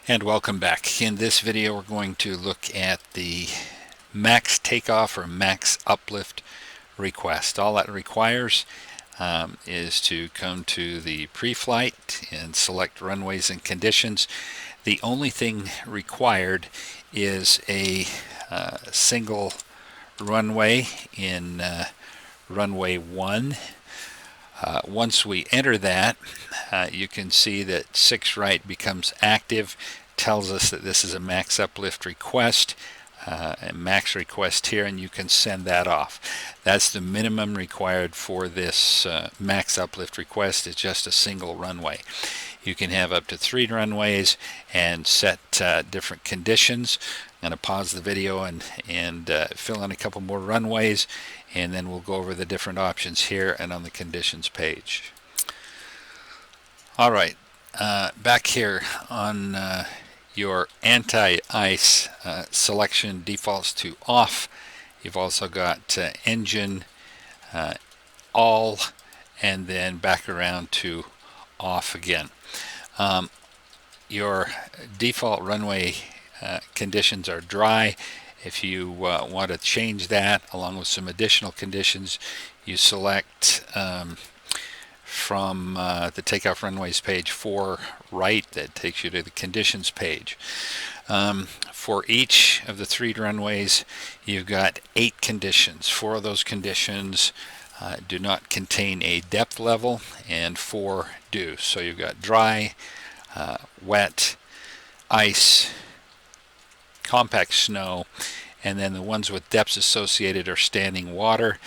And welcome back. In this video we're going to look at the max takeoff or max uplift request. All that requires is to come to the pre-flight and select runways and conditions. The only thing required is a single runway in runway 1. Once we enter that, you can see that 6 right becomes active, tells us that this is a max uplift request, a max request here, and you can send that off. That's the minimum required for this max uplift request. Is just a single runway. You can have up to 3 runways and set different conditions. I'm going to pause the video and fill in a couple more runways, and then we'll go over the different options here and on the conditions page. Alright, back here on your anti-ice selection defaults to off. You've also got engine, all, and then back around to off again. Your default runway conditions are dry. If you want to change that along with some additional conditions, you select from the takeoff runways page 4 right. That takes you to the conditions page. For each of the 3 runways you've got 8 conditions. 4 of those conditions do not contain a depth level and 4 do. So you've got dry, wet, ice, compact snow, and then the ones with depths associated are standing water,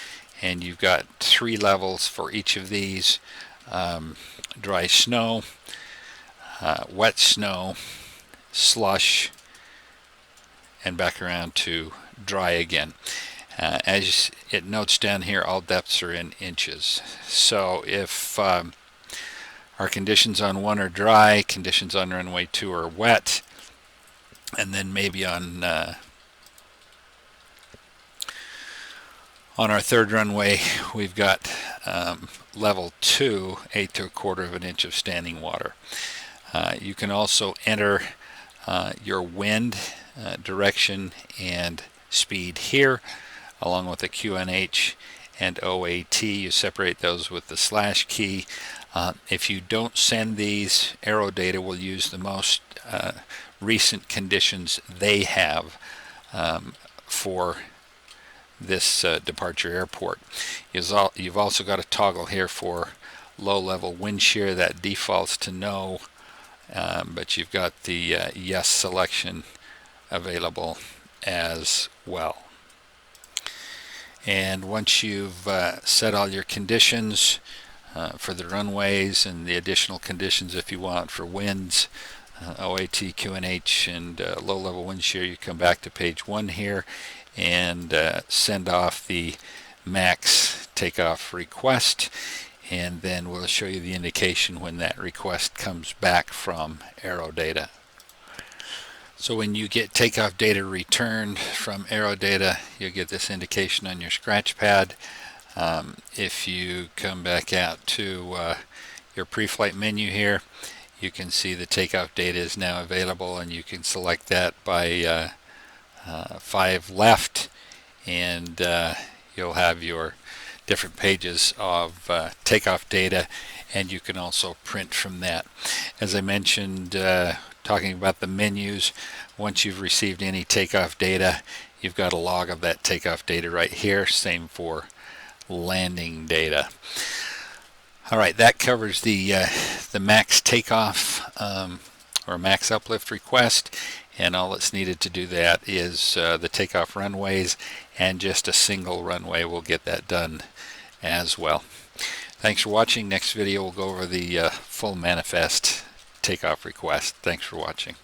and you've got 3 levels for each of these: dry snow, wet snow, slush, and back around to dry again. As it notes down here, all depths are in inches. So if our conditions on 1 are dry, conditions on runway 2 are wet, and then maybe on our 3rd runway we've got level 2, 1/8 to 1/4 of an inch of standing water. You can also enter your wind direction and speed here, along with the QNH and OAT. You separate those with the / key. If you don't send these, AeroData will use the most recent conditions they have for this departure airport. You've also got a toggle here for low-level wind shear that defaults to no, but you've got the yes selection available as well. And once you've set all your conditions for the runways and the additional conditions if you want for winds, OAT, QNH, and low-level wind shear, you come back to page 1 here and send off the max takeoff request, and then we'll show you the indication when that request comes back from AeroData. So when you get takeoff data returned from AeroData, you'll get this indication on your scratch pad. If you come back out to your pre-flight menu here, you can see the takeoff data is now available, and you can select that by 5 left, and you'll have your different pages of takeoff data, and you can also print from that. As I mentioned, talking about the menus, once you've received any takeoff data, you've got a log of that takeoff data right here. Same for landing data. Alright, that covers the max takeoff or max uplift request, and all that's needed to do that is the takeoff runways, and just a single runway will get that done as well. Thanks for watching. Next video we'll go over the full manifest takeoff request. Thanks for watching.